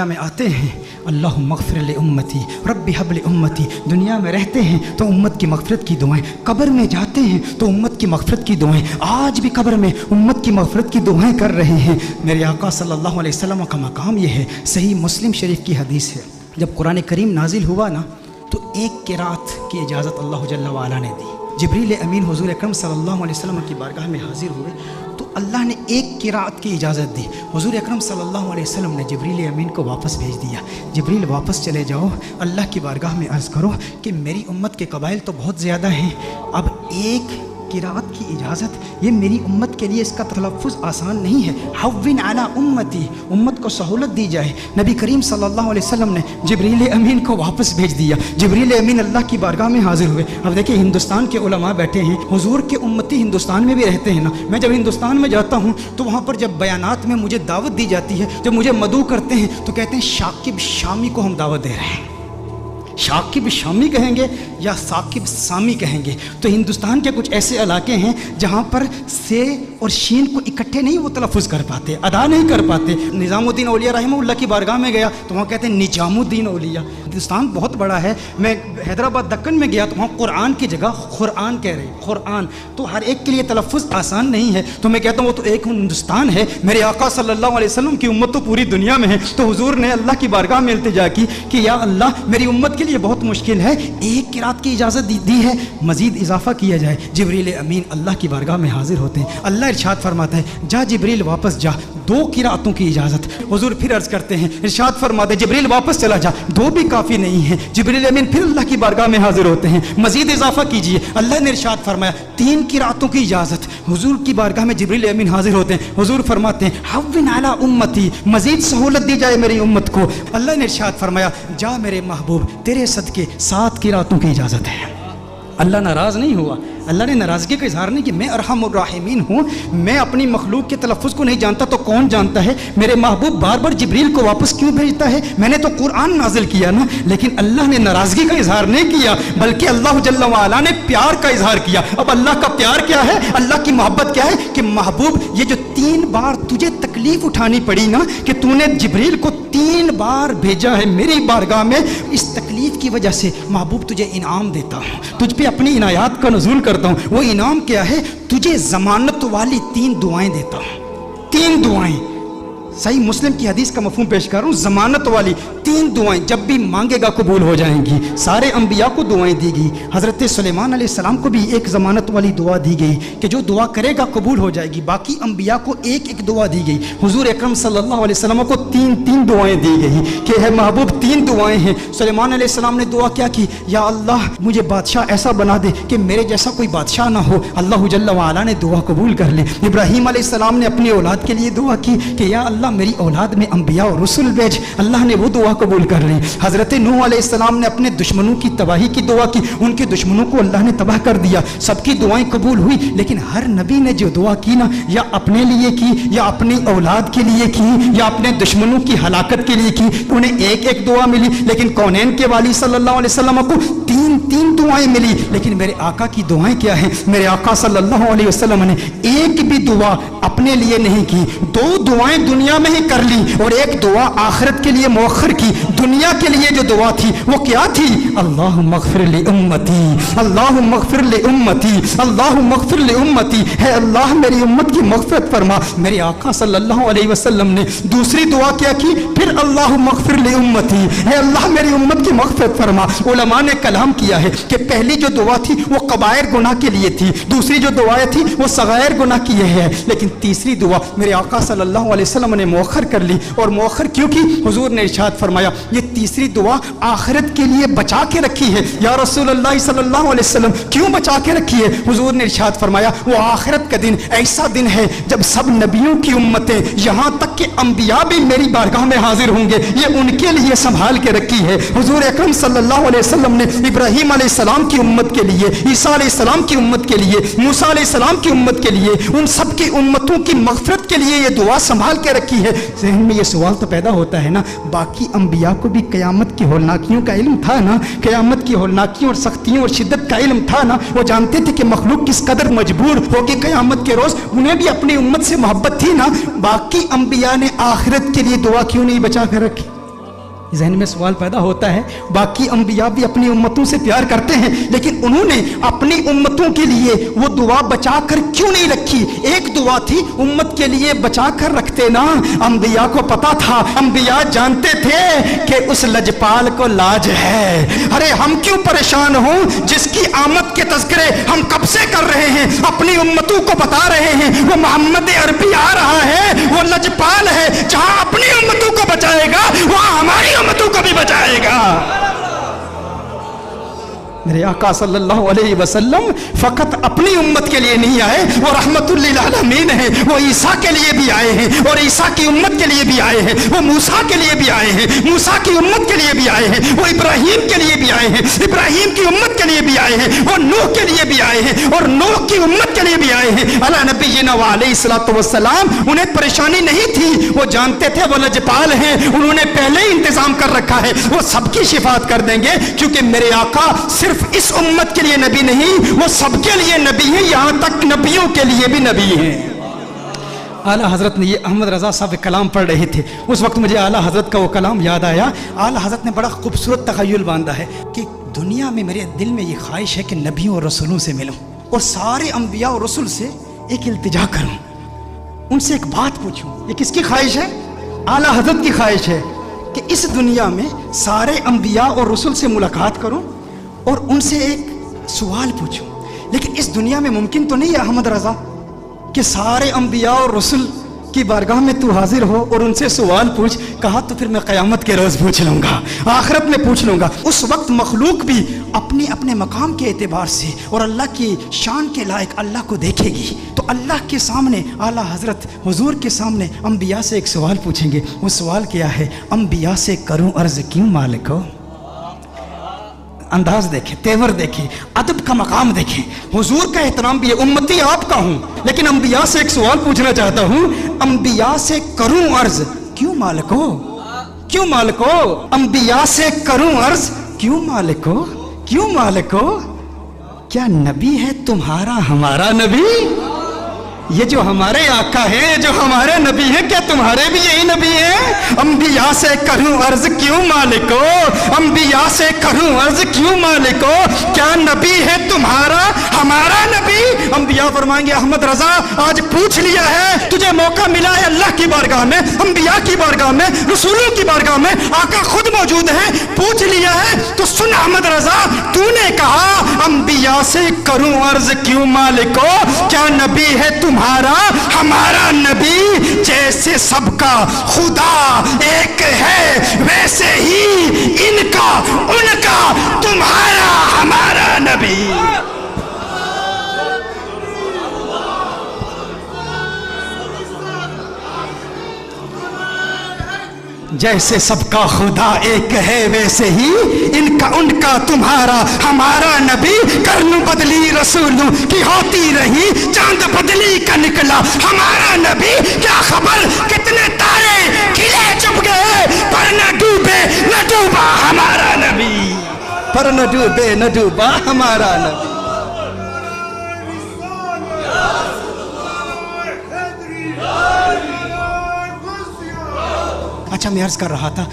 میں آتے ہیں اللہم اغفر لأمتی رب حب لأمتی، دنیا میں رہتے ہیں تو امت کی مغفرت کی دعائیں، قبر میں جاتے ہیں تو امت کی مغفرت کی دعائیں، آج بھی قبر میں امت کی مغفرت کی دعائیں کر رہے ہیں۔ میرے آقا صلی اللہ علیہ وسلم کا مقام یہ ہے۔ صحیح مسلم شریف کی حدیث ہے، جب قرآن کریم نازل ہوا نا تو ایک قرات کی اجازت اللہ جل وعلا نے دی۔ جبریل امین حضور اکرم صلی اللہ علیہ وسلم کی بارگاہ میں حاضر ہوئے تو اللہ نے ایک قرات کی اجازت دی۔ حضور اکرم صلی اللہ علیہ وسلم نے جبریل امین کو واپس بھیج دیا، جبریل واپس چلے جاؤ، اللہ کی بارگاہ میں عرض کرو کہ میری امت کے قبائل تو بہت زیادہ ہیں، اب ایک قرات کی اجازت، یہ میری امت کے لیے اس کا تلفظ آسان نہیں ہے۔ حوّن علی امتی، امت کو سہولت دی جائے۔ نبی کریم صلی اللہ علیہ وسلم نے جبریل امین کو واپس بھیج دیا، جبریل امین اللہ کی بارگاہ میں حاضر ہوئے۔ اب دیکھیں ہندوستان کے علماء بیٹھے ہیں، حضور کے امتی ہندوستان میں بھی رہتے ہیں نا، میں جب ہندوستان میں جاتا ہوں تو وہاں پر جب بیانات میں مجھے دعوت دی جاتی ہے، جب مجھے مدعو کرتے ہیں تو کہتے ہیں شاکب شامی کو ہم دعوت دے رہے ہیں۔ شاکب شامی کہیں گے یا ثاقب سامی کہیں گے؟ تو ہندوستان کے کچھ ایسے علاقے ہیں جہاں پر سے اور شین کو اکٹھے نہیں وہ تلفظ کر پاتے، ادا نہیں کر پاتے۔ نظام الدین اولیاء رحمہ اللہ کی بارگاہ میں گیا تو وہاں کہتے ہیں نجام الدین اولیاء۔ ہندوستان بہت بڑا ہے، میں حیدرآباد دکن میں گیا تو وہاں قرآن کی جگہ قرآن کہہ رہے ہیں، قرآن۔ تو ہر ایک کے لیے تلفظ آسان نہیں ہے، تو میں کہتا ہوں وہ تو ایک ہندوستان ہے، میرے آقا صلی اللہ علیہ وسلم کی امت تو پوری دنیا میں ہے۔ تو حضور نے اللہ کی بارگاہ میں التجا کی کہ یا اللہ میری امت کے لیے بہت مشکل ہے، ایک قرات کی اجازت دی ہے، مزید اضافہ کیا جائے۔ جبریل امین اللہ کی بارگاہ میں حاضر ہوتے ہیں، اللہ ارشاد فرماتا ہے جا جبریل واپس جا، دو قراتوں کی اجازت۔ حضور پھر عرض کرتے ہیں، ارشاد فرماتے ہیں جبریل واپس چلا جا، دو بھی کافی نہیں ہے۔ جبریل امین پھر اللہ کی بارگاہ میں حاضر ہوتے ہیں، مزید اضافہ کیجئے۔ اللہ نے ارشاد فرمایا تین قراتوں کی اجازت۔ حضور کی بارگاہ میں جبریل امین حاضر ہوتے ہیں، حضور فرماتے ہیں حوّن علی امتی، مزید سہولت دی جائے میری امت کو۔ اللہ نے ارشاد فرمایا جا میرے محبوب تیرے صدقے 7 قراتوں کی اجازت ہے۔ اللہ ناراض نہیں ہوا، اللہ نے ناراضگی کا اظہار نہیں کہ میں ارحم الراحمین ہوں، میں اپنی مخلوق کے تلفظ کو نہیں جانتا تو کون جانتا ہے؟ میرے محبوب بار بار جبریل کو واپس کیوں بھیجتا ہے؟ میں نے تو قرآن نازل کیا نا، لیکن اللہ نے ناراضگی کا اظہار نہیں کیا بلکہ اللہ جل وعلا نے پیار کا اظہار کیا۔ اب اللہ کا پیار کیا ہے، اللہ کی محبت کیا ہے کہ محبوب یہ جو 3 بار تجھے تکلیف اٹھانی پڑی نا کہ تو نے جبریل کو 3 بار بھیجا ہے میری بارگاہ میں، اس تکلیف کی وجہ سے محبوب تجھے انعام دیتا ہوں، تجھ پہ اپنی عنایات کا نزول کرتا ہوں۔ وہ انعام کیا ہے؟ تجھے ضمانت والی 3 دعائیں دیتا ہوں، 3 دعائیں۔ صحیح مسلم کی حدیث کا مفہوم پیش کر رہا ہوں، ضمانت والی 3 دعائیں، جب بھی مانگے گا قبول ہو جائیں گی۔ سارے انبیاء کو دعائیں دی گئی، حضرت سلیمان علیہ السلام کو بھی ایک ضمانت والی دعا دی گئی کہ جو دعا کرے گا قبول ہو جائے گی۔ باقی انبیاء کو ایک ایک دعا دی گئی، حضور اکرم صلی اللہ علیہ وسلم کو 3 دعائیں دی گئی کہ ہے محبوب 3 دعائیں ہیں۔ سلیمان علیہ السلام نے دعا کیا کی؟ یا اللہ مجھے بادشاہ ایسا بنا دے کہ میرے جیسا کوئی بادشاہ نہ ہو۔ اللہ جل وعلا نے دعا قبول کر لی۔ ابراہیم علیہ السلام نے اپنی اولاد کے لیے دعا کی کہ یا اللہ میری اولاد میں انبیاء اور رسول بھیج، اللہ نے وہ دعا قبول کر لی۔ حضرت نوح علیہ السلام نے اپنے دشمنوں کی تباہی کی دعا کی، ان کے دشمنوں کو اللہ نے تباہ کر دیا، سب کی دعائیں قبول ہوئی۔ لیکن ہر نبی نے جو دعا کی نا، یا اپنے لیے کی یا اپنی اولاد کے لیے کی یا اپنے دشمنوں کی ہلاکت کے لیے کی، انہیں ایک ایک دعا ملی۔ لیکن کونین کے والی صلی اللہ علیہ وسلم کو 3 دعائیں ملی۔ لیکن میرے آقا کی دعائیں کیا ہیں؟ میرے آقا صلی اللہ علیہ وسلم نے ایک بھی دعا اپنے لیے نہیں کی، 2 دعائیں دنیا میں ہی کر لی اور ایک دعا آخرت کے لیے مؤخر کی۔ دنیا کے لیے جو دعا تھی وہ کیا تھی؟ اللہم اغفر لامتی، اللہم اغفر لامتی، اللہم اغفر لامتی، ہے اللہ میری امت کی مغفرت فرما۔ میرے آقا صلی اللہ علیہ وسلم نے دوسری دعا کیا کی؟ پھر اللہم اغفر لامتی، ہے اللہ میری امت کی مغفرت فرما۔ علماء نے کلام کیا ہے کہ پہلی جو دعا تھی وہ کبائر گناہ کے لیے تھی، دوسری جو دعائیں تھی وہ صغائر گناہ کی ہے، لیکن تیسری دعا میرے آقا صلی اللہ علیہ وسلم نے مؤخر کر لی۔ اور مؤخر کیوں کی؟ حضور نے ارشاد فرمایا یہ تیسری دعا آخرت کے لیے بچا کے رکھی ہے۔ یا رسول اللہ صلی اللہ علیہ وسلم کیوں بچا کے رکھی ہے؟ حضور نے ارشاد فرمایا وہ آخرت کا دن ایسا دن ہے جب سب نبیوں کی امتیں یہاں تک کہ انبیاء بھی میری بارگاہ میں حاضر ہوں گے، یہ ان کے لیے سنبھال کے رکھی ہے۔ حضور اکرم صلی اللہ علیہ وسلم نے ابراہیم علیہ السلام کی امت کے لیے، عیسیٰ علیہ السلام کی امت کے لیے، موسیٰ علیہ السلام کی امت کے لیے، ان سب کی امتوں کی مغفرت کے لیے یہ دعا سنبھال کے رکھی ہے۔ ذہن میں یہ سوال تو پیدا ہوتا ہے نا، باقی انبیاء کو بھی قیامت کی ہولناکیوں کا علم تھا نا، قیامت کی ہولناکیوں اور سختیوں اور شدت کا علم تھا نا، وہ جانتے تھے کہ مخلوق کس قدر مجبور ہوگی قیامت کے روز، انہیں بھی اپنی امت سے محبت تھی نا۔ باقی انبیاء نے آخرت کے لیے دعا کیوں نہیں بچا کر رکھی؟ ذہن میں سوال پیدا ہوتا ہے، باقی انبیاء بھی اپنی امتوں سے پیار کرتے ہیں، لیکن انہوں نے اپنی امتوں کے لیے وہ دعا بچا کر کیوں نہیں رکھی؟ ایک دعا تھی امت کے لیے بچا کر رکھتے نا۔ انبیاء کو پتا تھا، انبیاء جانتے تھے کہ اس لجپال کو لاج ہے۔ ارے ہم کیوں پریشان ہوں جس کی آمد کے تذکرے ہم کب سے کر رہے ہیں، اپنی امتوں کو بتا رہے ہیں وہ محمد عربی آ رہا ہے، وہ لجپال ہے، جہاں اپنی امتوں کو بچائے گا وہاں ہماری امتوں کو بھی بچائے گا۔ میرے آقا صلی اللہ علیہ وسلم فقط اپنی امت کے لیے نہیں آئے، وہ رحمت للعالمین ہیں، وہ عیسیٰ کے لیے بھی آئے ہیں اور عیسیٰ کی امت کے لیے بھی آئے ہیں، وہ موسیٰ کے لیے بھی آئے ہیں، موسیٰ کی امت کے لیے بھی آئے ہیں، وہ ابراہیم کے لیے بھی آئے ہیں، ابراہیم کی امت کے لیے بھی آئے ہیں، وہ نوح کے لیے بھی آئے ہیں اور نوح کی امت کے لیے بھی آئے ہیں۔ علی نبینا وعلیہ الصلوۃ والسلام، انہیں پریشانی نہیں تھی، وہ جانتے تھے وہ لجپال ہیں، انہوں نے پہلے ہی انتظام کر رکھا ہے، وہ سب کی شفاعت کر دیں گے، کیونکہ میرے آقا صرف اس امت کے لیے نبی نہیں، وہ سب کے لیے نبی ہیں، یہاں تک نبیوں کے لیے بھی نبی ہیں۔ اعلیٰ حضرت نے یہ احمد رضا صاحب کلام پڑھ رہے تھے، اس وقت مجھے اعلیٰ حضرت کا وہ کلام یاد آیا۔ اعلیٰ حضرت نے بڑا خوبصورت تخیل باندھا ہے کہ دنیا میں میرے دل میں یہ خواہش ہے کہ نبیوں اور رسولوں سے ملوں اور سارے انبیاء اور رسول سے ایک التجا کروں، ان سے ایک بات پوچھوں۔ یہ کس کی خواہش ہے؟ اعلیٰ حضرت کی خواہش ہے کہ اس دنیا میں سارے انبیاء اور رسول سے ملاقات کروں اور ان سے ایک سوال پوچھوں۔ لیکن اس دنیا میں ممکن تو نہیں ہے احمد رضا کہ سارے انبیاء اور رسول کی بارگاہ میں تو حاضر ہو اور ان سے سوال پوچھ۔ کہا تو پھر میں قیامت کے روز پوچھ لوں گا، آخرت میں پوچھ لوں گا۔ اس وقت مخلوق بھی اپنے اپنے مقام کے اعتبار سے اور اللہ کی شان کے لائق اللہ کو دیکھے گی، تو اللہ کے سامنے اعلیٰ حضرت حضور کے سامنے انبیاء سے ایک سوال پوچھیں گے۔ وہ سوال کیا ہے؟ انبیاء سے کروں عرض کیوں مالک ہو؟ انداز دیکھیں، تیور دیکھیں، ادب کا مقام دیکھیں، حضور کا احترام بھی ہے، امتی آپ کا ہوں، لیکن انبیاء سے ایک سوال پوچھنا چاہتا ہوں، انبیاء سے کروں عرض کیوں مالک ہو؟ کیوں مالک ہو؟ انبیاء سے کروں عرض کیوں مالک ہو؟ کیوں مالک ہو؟ کیا نبی ہے تمہارا ہمارا نبی؟ یہ جو ہمارے آقا ہیں، جو ہمارے نبی ہیں، کیا تمہارے بھی یہی نبی ہیں؟ انبیاء سے کروں عرض کیوں مالک ہو؟ انبیاء سے کروں عرض کیوں مالک ہو؟ کیا نبی ہے تمہارا ہمارا نبی؟ انبیاء فرمائیں گے احمد رضا آج پوچھ لیا ہے، تجھے موقع ملا ہے اللہ کی بارگاہ میں، انبیاء کی بارگاہ میں، رسولوں کی بارگاہ میں، آقا خود موجود ہیں، پوچھ لیا ہے تو سن احمد رضا، تو نے کہا انبیاء سے کروں عرض کیوں مالک ہو؟ کیا نبی ہے تمہارا ہمارا نبی؟ جیسے سب کا خدا ایک ہے ویسے ہی ان کا ان کا تمہارا ہمارا نبی۔ جیسے سب کا خدا ایک ہے ویسے ہی ان کا تمہارا ہمارا نبی۔ کرنوں بدلی رسولوں کی ہوتی رہی، چاند بدلی کا نکلا ہمارا نبی۔ کیا خبر کتنے تارے کھلے چپ گئے، پر نہ ڈوبے نہ ڈوبا ہمارا نبی، پر نہ ڈوبے نہ ڈوبا ہمارا نبی۔ اچھا میں عرض کر رہا تھا